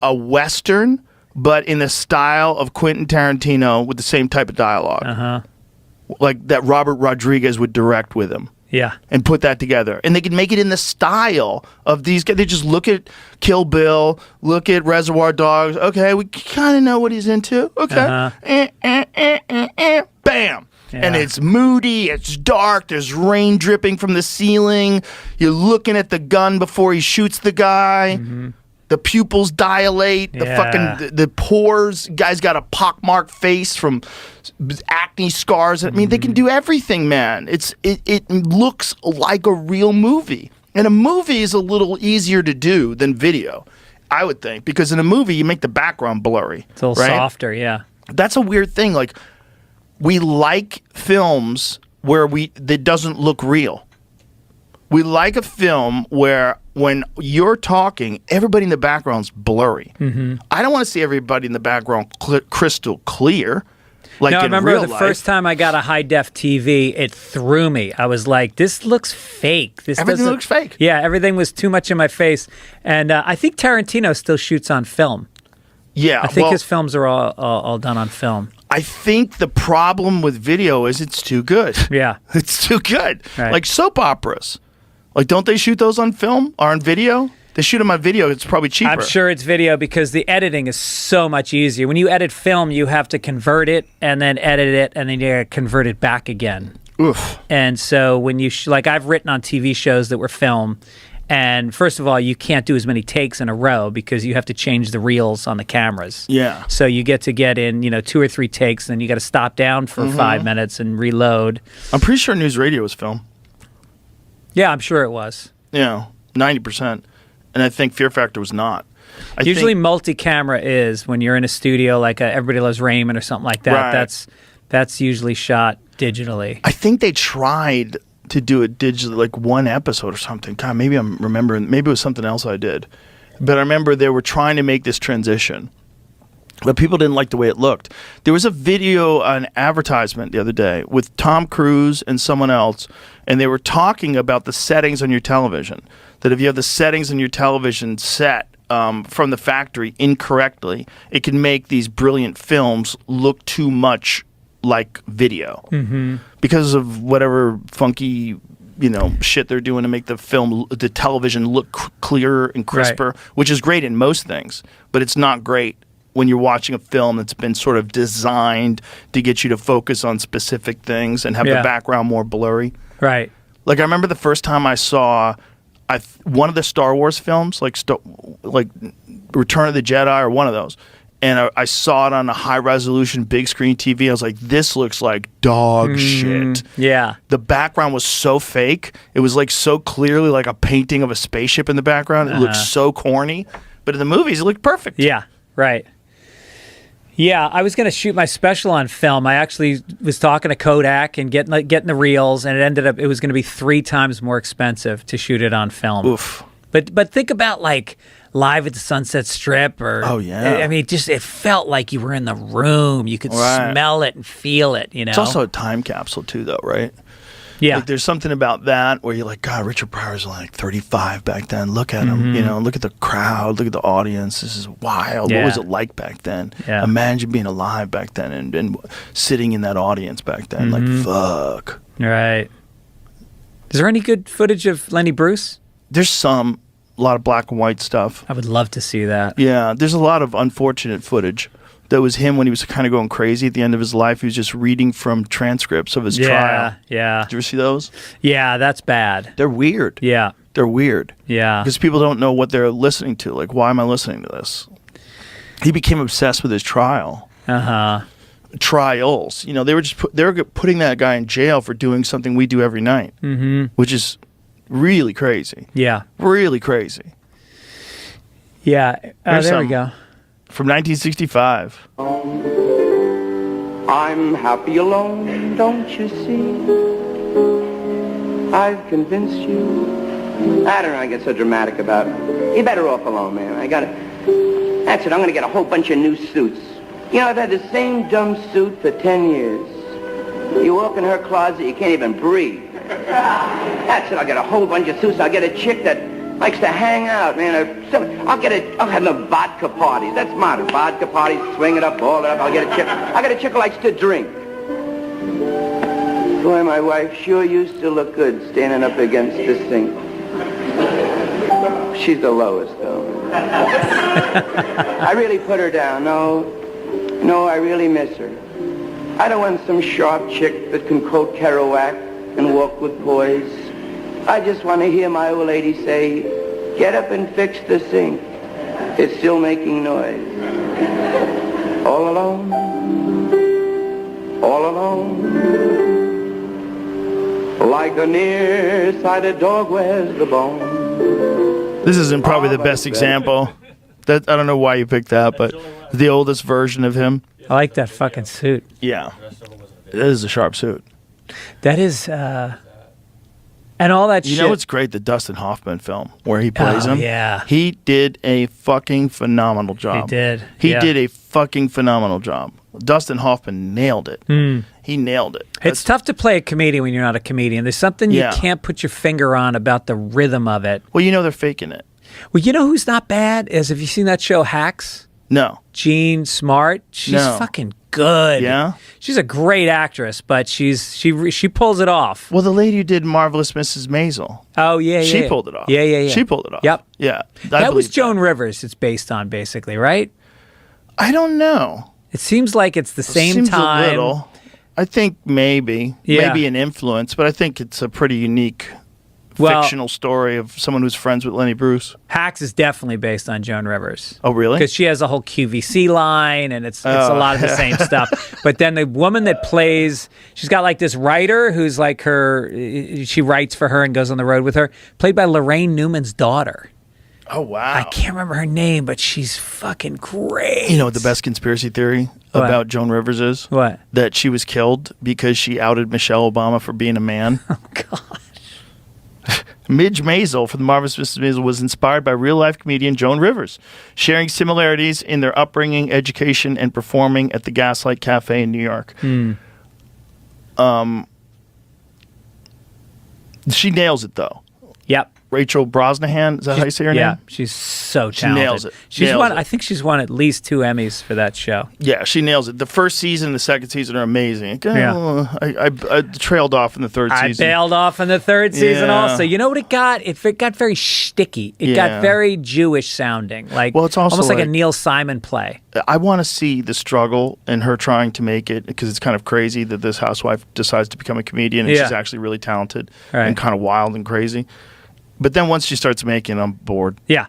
a Western, but in the style of Quentin Tarantino with the same type of dialogue. Like that Robert Rodriguez would direct with him. Yeah. And put that together. And they could make it in the style of these guys. They just look at Kill Bill, look at Reservoir Dogs. Okay, we kind of know what he's into. Okay. Bam. Yeah. And it's moody, it's dark, there's rain dripping from the ceiling. You're looking at the gun before he shoots the guy. The pupils dilate, the pores. Guy's got a pockmarked face from acne scars. I mean, they can do everything, man. It looks like a real movie. And a movie is a little easier to do than video, I would think, because in a movie you make the background blurry. It's a little softer, yeah. That's a weird thing. Like, we like films where that doesn't look real. We like a film where when you're talking, everybody in the background's blurry. I don't want to see everybody in the background crystal clear. Like no, I remember real the life. first time I got a high-def TV, it threw me. I was like, this looks fake. Everything looks fake. Yeah, everything was too much in my face. And I think Tarantino still shoots on film. Yeah. I think his films are all done on film. I think the problem with video is it's too good. Yeah. It's too good. Right. Like soap operas. Like, don't they shoot those on film or on video? They shoot them on video. It's probably cheaper. I'm sure it's video because the editing is so much easier. When you edit film, you have to convert it and then edit it and then you convert it back again. Oof. And so when you like, I've written on TV shows that were film, and first of all, you can't do as many takes in a row because you have to change the reels on the cameras. Yeah. So you get in 2 or 3 takes, then you got to stop down for 5 minutes and reload. I'm pretty sure News Radio was film. Yeah, I'm sure it was. Yeah, 90%. And I think Fear Factor was not. Usually multi-camera is when you're in a studio like Everybody Loves Raymond or something like that. Right. That's usually shot digitally. I think they tried to do it digitally, like one episode or something. God, maybe I'm remembering. Maybe it was something else I did. But I remember they were trying to make this transition. But people didn't like the way it looked. There was a video, an advertisement the other day with Tom Cruise and someone else, and they were talking about the settings on your television. That if you have the settings on your television set from the factory incorrectly, it can make these brilliant films look too much like video. Because of whatever funky shit they're doing to make the television look clearer and crisper, which is great in most things, but it's not great when you're watching a film that's been sort of designed to get you to focus on specific things and have the background more blurry. Right. Like, I remember the first time I saw one of the Star Wars films, like Return of the Jedi or one of those, and I saw it on a high-resolution big screen TV. I was like, this looks like dog shit. Yeah. The background was so fake. It was like so clearly like a painting of a spaceship in the background. It looked so corny. But in the movies, it looked perfect. Yeah, right. Yeah, I was going to shoot my special on film. I actually was talking to Kodak and getting the reels, and it ended up it was going to be 3 times more expensive to shoot it on film. Oof. But think about like Live at the Sunset Strip or I mean, it felt like you were in the room. You could smell it and feel it, It's also a time capsule too, though, right? Yeah. Like, there's something about that where you're like, God, Richard Pryor's like 35 back then. Look at him, look at the crowd, look at the audience. This is wild. Yeah. What was it like back then? Yeah. Imagine being alive back then and sitting in that audience back then. Like, fuck. Right. Is there any good footage of Lenny Bruce? There's a lot of black and white stuff. I would love to see that. Yeah, there's a lot of unfortunate footage. That was him when he was kind of going crazy at the end of his life. He was just reading from transcripts of his trial. Yeah. Did you ever see those? Yeah, that's bad. They're weird. Yeah. They're weird. Yeah. Because people don't know what they're listening to. Like, why am I listening to this? He became obsessed with his trial. Trials. They were putting that guy in jail for doing something we do every night, which is really crazy. Yeah. Really crazy. Yeah. There we go. From 1965. I'm happy alone, don't you see? I've convinced you. I don't know, I get so dramatic about it. You're better off alone, man. That's it, I'm gonna get a whole bunch of new suits. I've had the same dumb suit for 10 years. You walk in her closet, you can't even breathe. That's it, I'll get a whole bunch of suits. I'll get a chick that Likes to hang out, man. I'll have the vodka parties. That's modern. Vodka parties, swing it up, ball it up. I got a chick who likes to drink. Boy, my wife sure used to look good standing up against this thing. She's the lowest, though. I really put her down. No, I really miss her. I don't want some sharp chick that can quote Kerouac and walk with poise. I just want to hear my old lady say, get up and fix the sink. It's still making noise. All alone, all alone. Like a near-sighted dog wears the bone. This isn't probably the best example. That I don't know why you picked that, but the oldest version of him. I like that fucking suit. Yeah. It is a sharp suit. That is, and all that shit. You know what's great? The Dustin Hoffman film where he plays him. Yeah. He did a fucking phenomenal job. He did. He Yeah. did a fucking phenomenal job. Dustin Hoffman nailed it. He nailed it. It's tough to play a comedian when you're not a comedian. There's something you can't put your finger on about the rhythm of it. Well, you know they're faking it. Well, you know who's not bad is, have you seen that show Hacks? No. Jean Smart. She's No. fucking good. Yeah? She's a great actress, but she pulls it off. Well, the lady who did Marvelous Mrs. Maisel. Oh yeah, She yeah. pulled it off. Yeah. She pulled it off. Yep. Yeah. That was Joan Rivers. It's based on basically, right? I don't know. It seems like it's the same Seems time. a little. I think maybe an influence, but I think it's a pretty unique fictional story of someone who's friends with Lenny Bruce. Hacks is definitely based on Joan Rivers. Oh, really? Because she has a whole QVC line, and it's a lot of the same stuff. But then the woman that plays, she's got like this writer who's like she writes for her and goes on the road with her, played by Lorraine Newman's daughter. Oh, wow. I can't remember her name, but she's fucking great. You know what the best conspiracy theory about Joan Rivers is? What? That she was killed because she outed Michelle Obama for being a man. Oh, God. Midge Maisel from the Marvelous Mrs. Maisel was inspired by real-life comedian Joan Rivers, sharing similarities in their upbringing, education, and performing at the Gaslight Cafe in New York. She nails it, though. Yep. Rachel Brosnahan, is that how you say her name? Yeah, she's so talented. nails it. She's Nails won. it. I think she's won at least 2 Emmys for that show. Yeah, she nails it. The first season and the second season are amazing. Yeah. I trailed off in the third season. I bailed off in the third season Yeah. also. You know what it got? It got very shticky. It got very Jewish sounding. Like, well, it's also almost like a like- Neil Simon play. I want to see the struggle and her trying to make it, because it's kind of crazy that this housewife decides to become a comedian and she's actually really talented Right. and kind of wild and crazy. But then once she starts making, I'm bored. Yeah.